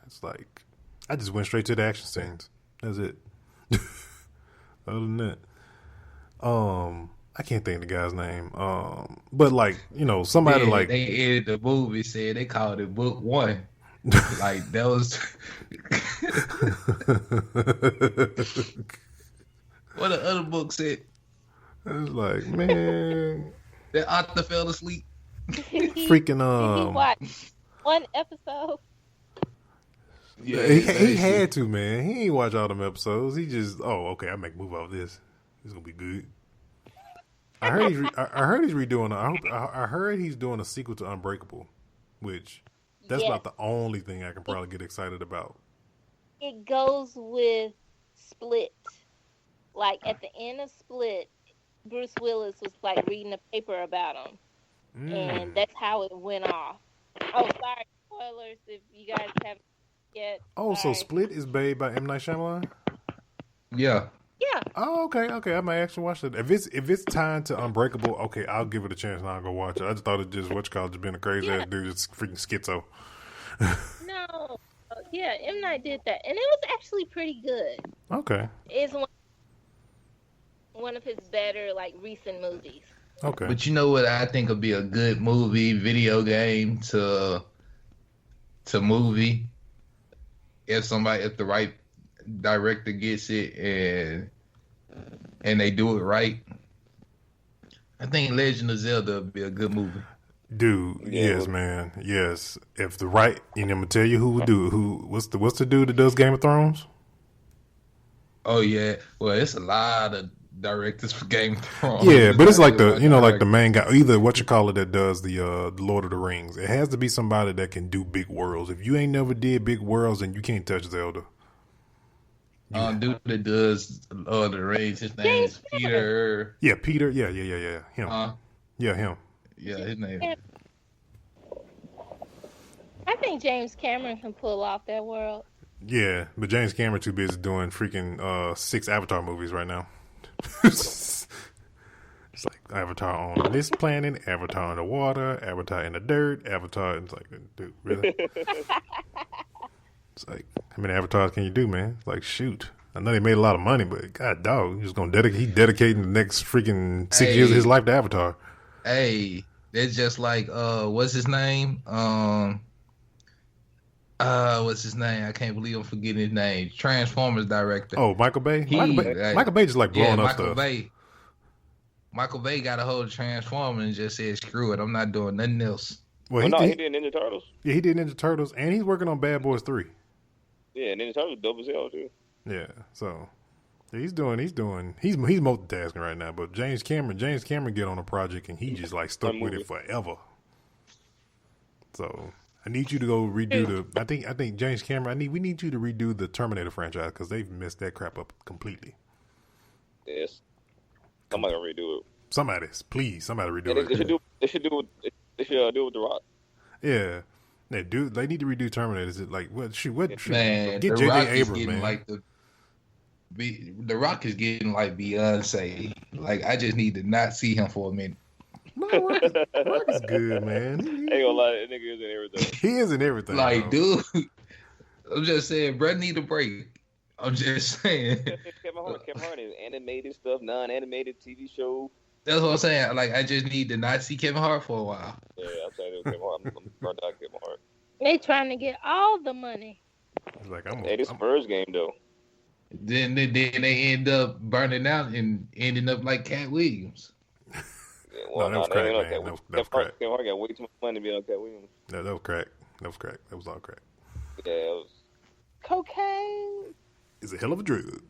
it's like, I just went straight to the action scenes. That's it. Other than that, I can't think of the guy's name. But like, somebody like they ended the movie said they called it book 1. Like that was what the other book said. It's like, man, that author fell asleep. Freaking Did he watch one episode? Yeah, he had to, man. He ain't watch all them episodes. He just, okay, I make a move off this. It's gonna be good. I heard he's redoing. I heard he's doing a sequel to Unbreakable, which that's about the only thing I can probably get excited about. It goes with Split. Like at the end of Split, Bruce Willis was like reading a paper about him, and that's how it went off. Oh, sorry, spoilers if you guys haven't yet. Oh, sorry. so Split is made by M. Night Shyamalan? Yeah. Yeah. Oh, okay. I might actually watch it. If it's tied to Unbreakable, okay, I'll give it a chance and I'll go watch it. I just thought it just just being a crazy ass dude, just freaking schizo. No. Yeah, M. Night did that, and it was actually pretty good. Okay. It's one of his better like recent movies. Okay. But you know what I think would be a good movie, video game to movie, if the right director gets it and they do it right. I think Legend of Zelda would be a good movie. Dude, yes, man. Yes. If the right, I'm gonna tell you who would do it. What's the dude that does Game of Thrones? Oh yeah. Well, it's a lot of directors for Game of Thrones. Yeah, but it's like like the main guy, either that does the Lord of the Rings. It has to be somebody that can do big worlds. If you ain't never did big worlds, then you can't touch Zelda. Dude that does Lord of the Rings, his name is Peter. Yeah, Peter. Yeah. Him. Yeah, him. Yeah, his name. I think James Cameron can pull off that world. Yeah, but James Cameron too busy doing freaking 6 Avatar movies right now. It's like Avatar on this planet, Avatar in the water, Avatar in the dirt, Avatar. It's like, dude, really? It's like, how many avatars can you do, man? It's like, shoot. I know they made a lot of money, but god dog, he's gonna dedicating the next freaking 6 years of his life to Avatar. Hey, that's just like what's his name? What's his name? I can't believe I'm forgetting his name. Transformers director. Oh, Michael Bay? Michael Bay just like blowing up stuff. Michael Bay got a hold of Transformers and just said, screw it, I'm not doing nothing else. Well, he did Ninja Turtles. Yeah, he did Ninja Turtles, and he's working on Bad Boys 3. Yeah, Ninja Turtles dope as hell too. Yeah, so he's multitasking right now. But James Cameron get on a project and he just like stuck with it forever. So I need you to go redo I think James Cameron. We need you to redo the Terminator franchise because they've messed that crap up completely. Yes, somebody gonna redo it. Somebody redo it. They should do it with The Rock. Yeah. They need to redo Terminator. Is it like what? Man, get J.J. Abrams, man. Like the Rock is getting like Beyonce. Like I just need to not see him for a minute. No, Rock is good, man. Ain't gonna lie, that nigga is in everything. He is in everything. Like, dude, I'm just saying, Brett need a break. I'm just saying. Kevin Hart is animated stuff, non-animated TV show. That's what I'm saying. Like, I just need to not see Kevin Hart for a while. Yeah, I'm saying Kevin Hart. I'm burnt out Kevin Hart. They trying to get all the money. It's like this Spurs game though. Then they end up burning out and ending up like Cat Williams. Yeah, No, that was crack, man. Okay. That was crack. Kevin Hart got way too much money to be on Cat Williams. That was crack. That was crack. That was all crack. Yeah, it was cocaine. It's a hell of a drug.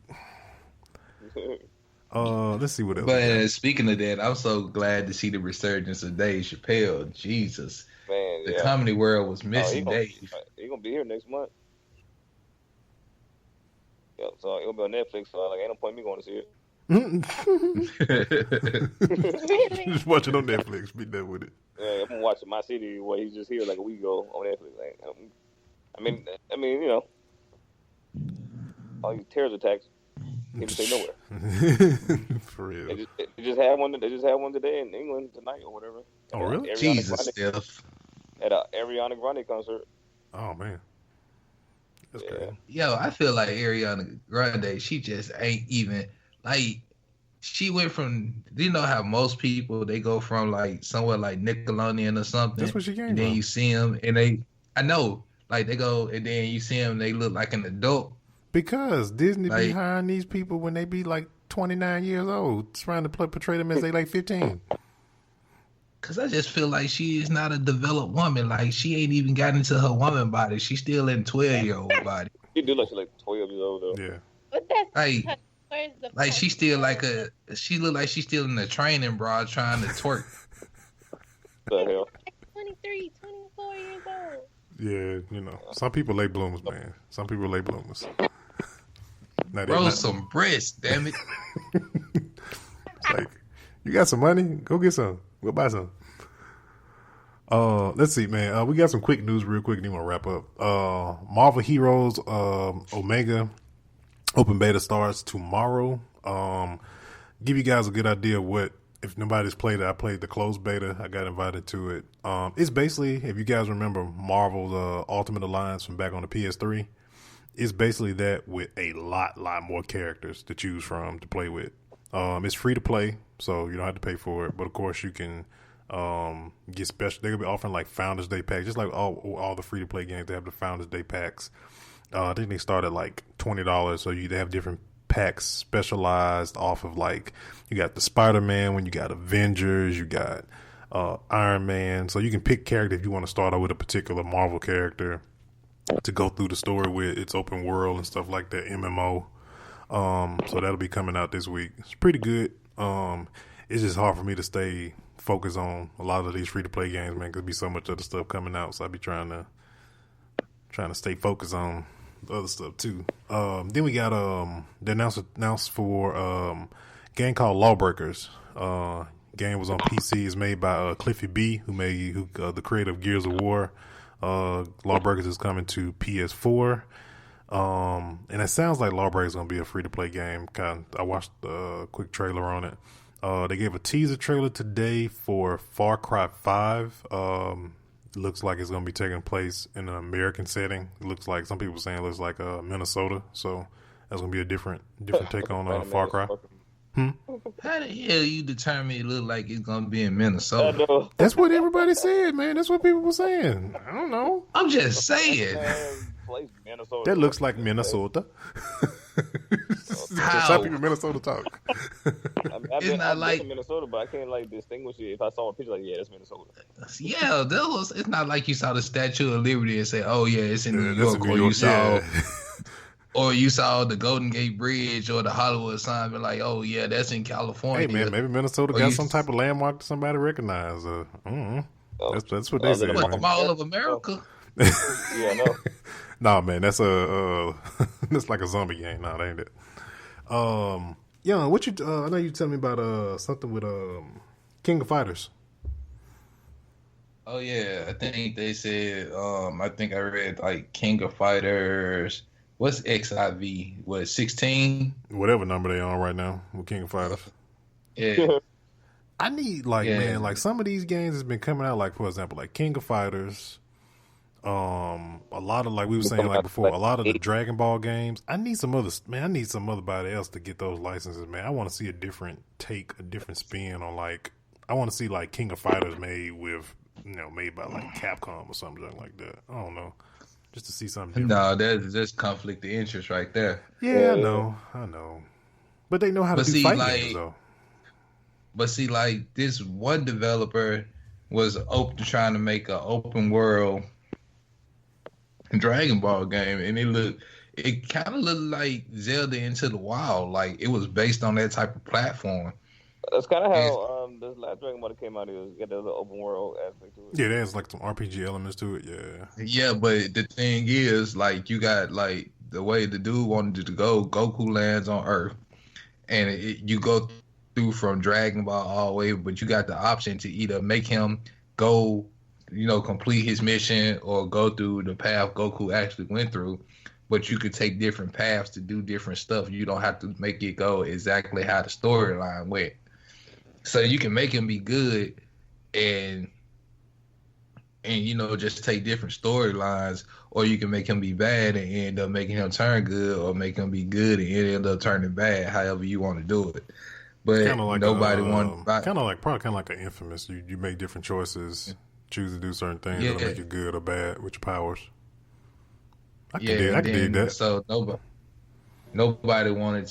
Let's see what else. But speaking of that, I'm so glad to see the resurgence of Dave Chappelle. Jesus, Man, the comedy world was missing Dave. He's gonna be here next month. Yeah, so it'll be on Netflix. So like, ain't no point in me going to see it. Just watch it on Netflix. Be done with it. Yeah, I'm watching My City where he's just here like a week ago on Netflix. Like, I mean, you know, all these terrorist attacks. Can't stay nowhere. For real. They just had one. They just had one today in England tonight or whatever. Oh, really? Jesus, Steph. At a Ariana Grande concert. Oh man, that's crazy. Yo, I feel like Ariana Grande. She just ain't even like. She went from. You know how most people they go from like somewhere like Nickelodeon or something. That's what she came and then from. you see them and they. I know, like they go and then you see them. They look like an adult. Because Disney be Like- hiring these people when they be like 29 years old, trying to portray them as they like 15. Cause I just feel like she is not a developed woman. Like she ain't even got into her woman body. She's still in 12-year-old body. She do look like 12 years old though. Yeah. But that's Like, where's the like she still like a. She look like she's still in the training bra trying to twerk. What the hell? 23, 24 years old. Yeah, you know. Some people late bloomers, man. Some people late bloomers. Now, Bro, some breasts, damn it. It's like, you got some money? Go get some. Go buy some. Let's see, man. We got some quick news real quick and then we'll wrap up. Marvel Heroes Omega open beta starts tomorrow. Give you guys a good idea of what, if nobody's played it, I played the closed beta. I got invited to it. It's basically, if you guys remember Marvel's Ultimate Alliance from back on the PS3, it's basically that with a lot more characters to choose from to play with. It's free to play, so you don't have to pay for it. But of course, you can get special. They're gonna be offering like Founders Day packs, just like all the free to play games. They have the Founders Day packs. I think they start at like $20, so they have different packs specialized off of like you got the Spider-Man one, you got Avengers, you got Iron Man. So you can pick character if you want to start out with a particular Marvel character to go through the story with. It's open world and stuff like that, MMO. So that'll be coming out this week. It's pretty good. It's just hard for me to stay focused on a lot of these free to play games, man, because be so much other stuff coming out. So I'll be trying to stay focused on the other stuff too. Then we got they announced for a game called Lawbreakers. Game was on PC. It's made by Cliffy B, who the creator of Gears of War. Lawbreakers is coming to PS4. And it sounds like Lawbreakers is going to be a free-to-play game. I watched a quick trailer on it. They gave a teaser trailer today for Far Cry 5. It looks like it's going to be taking place in an American setting. It looks like, some people saying it looks like Minnesota. So that's going to be a different take on Far Cry. How the hell you determine it look like it's gonna be in Minnesota? That's what everybody said, man. That's what people were saying. I don't know. I'm just saying. That looks like Minnesota. That's how people in Minnesota talk. It's not like Minnesota, but I can't like distinguish it. If I saw a picture, like, yeah, that's Minnesota. Yeah, it's not like you saw the Statue of Liberty and say, "Oh yeah, it's in New that's York," in or New you York, saw. yeah. Or you saw the Golden Gate Bridge or the Hollywood sign, but like, oh yeah, that's in California. Hey man, maybe Minnesota got some type of landmark that somebody recognize. That's what they said. What, Mall of America? Yeah, I know. Nah, man, that's that's like a zombie game. Nah, that ain't it. Yeah, what you? I know you tell me about something with King of Fighters. Oh yeah, I think they said. I think I read like King of Fighters. What's XIV? What, 16? Whatever number they on right now with King of Fighters. Yeah. I need man, like some of these games has been coming out, like for example, like King of Fighters. A lot of, like we were saying like before, a lot of the Dragon Ball games. I need some other else to get those licenses, man. I want to see a different spin on, like, I want to see like King of Fighters made by like Capcom or something like that. I don't know. Just to see something different. No, that's conflict of interest right there. Yeah, I know. But they know how to do fight games, though. But see, like this one developer was open to trying to make an open world Dragon Ball game, and it kind of looked like Zelda Into the Wild. Like it was based on that type of platform. That's kind of how this last Dragon Ball that came out. It was got the open world aspect to it. Yeah, there's like some RPG elements to it. Yeah, but the thing is, like, you got like the way the dude wanted it to go. Goku lands on Earth, and you go through from Dragon Ball all the way, but you got the option to either make him go, complete his mission, or go through the path Goku actually went through. But you could take different paths to do different stuff. You don't have to make it go exactly how the storyline went. So you can make him be good and just take different storylines, or you can make him be bad and end up making him turn good, or make him be good and end up turning bad, however you want to do it. But like nobody wanted... Kind of like an Infamous. You make different choices, choose to do certain things that'll make you good or bad with your powers. I can do that. So nobody wanted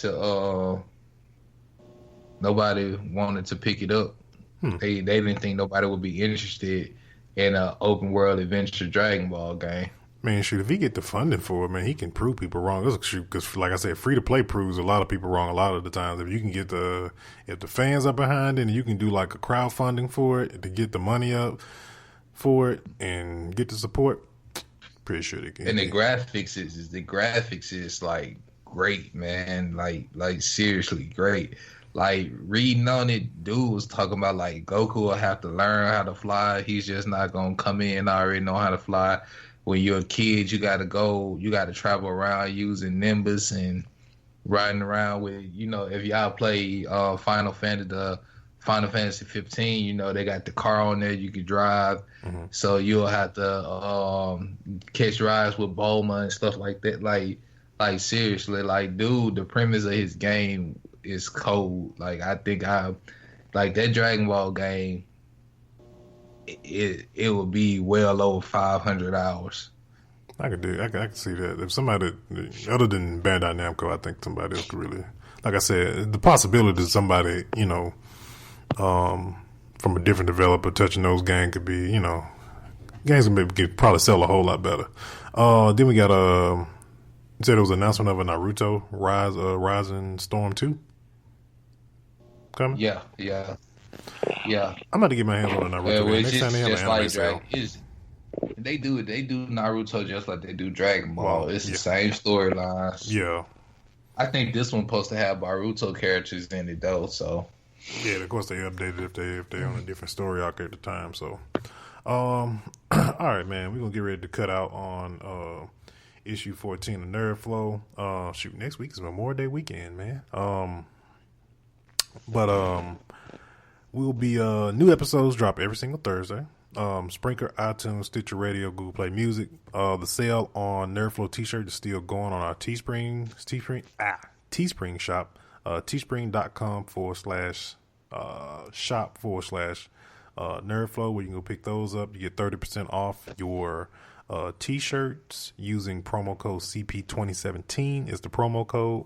to pick it up. They didn't think nobody would be interested in an open world adventure Dragon Ball game. Man, shoot, if he get the funding for it, man, he can prove people wrong. Because, like I said, free to play proves a lot of people wrong a lot of the times. If you can get if the fans are behind it, and you can do like a crowdfunding for it to get the money up for it and get the support, pretty sure they can. And the graphics is like great, man. Like seriously great. Like reading on it, dude was talking about like Goku will have to learn how to fly. He's just not gonna come in already know how to fly. When you're a kid, you gotta travel around using Nimbus and riding around with, if y'all play Final Fantasy 15, they got the car on there you could drive. Mm-hmm. So you'll have to catch rides with Bulma and stuff like that. Like seriously, like dude, the premise of his game is cold. Like I think like that Dragon Ball game. It would be well over 500 hours. I could see that. If somebody other than Bandai Namco, I think somebody else could really, like I said, the possibility that somebody, from a different developer touching those games could be, games could probably sell a whole lot better. Then we got said there was an announcement of a Naruto Rising Storm 2 coming. Yeah. I'm about to get my hands on a Naruto. Next time they have an anime sale. They do Naruto just like they do Dragon Ball. It's the same storylines. Yeah. I think this one supposed to have Naruto characters in it though. So yeah, of course they updated if they're on a different story arc at the time. So, all right, man, we're gonna get ready to cut out on issue 14 of Nerdflow. Shoot, next week is Memorial Day weekend, man. We'll be new episodes drop every single Thursday. Sprinkler, iTunes, Stitcher Radio, Google Play Music. The sale on Nerdflow t-shirt is still going on our Teespring shop. Teespring.com/shop/Nerdflow, where you can go pick those up. You get 30% off your t-shirts using promo code CP2017 is the promo code.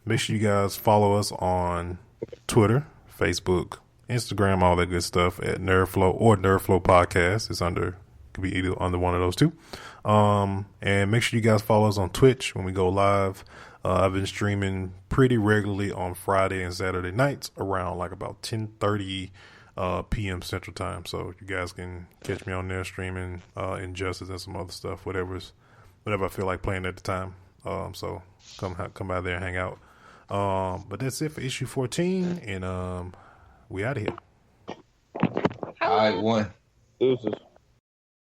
Make sure you guys follow us on Twitter, Facebook, Instagram, all that good stuff at Nerdflow or Nerdflow Podcast. Could be either under one of those two. And make sure you guys follow us on Twitch when we go live. I've been streaming pretty regularly on Friday and Saturday nights around like about 10:30 p.m. Central Time. So you guys can catch me on there streaming Injustice and some other stuff, whatever I feel like playing at the time. So come by there and hang out. But that's it for issue 14, and we out of here. All right, one. Deuces.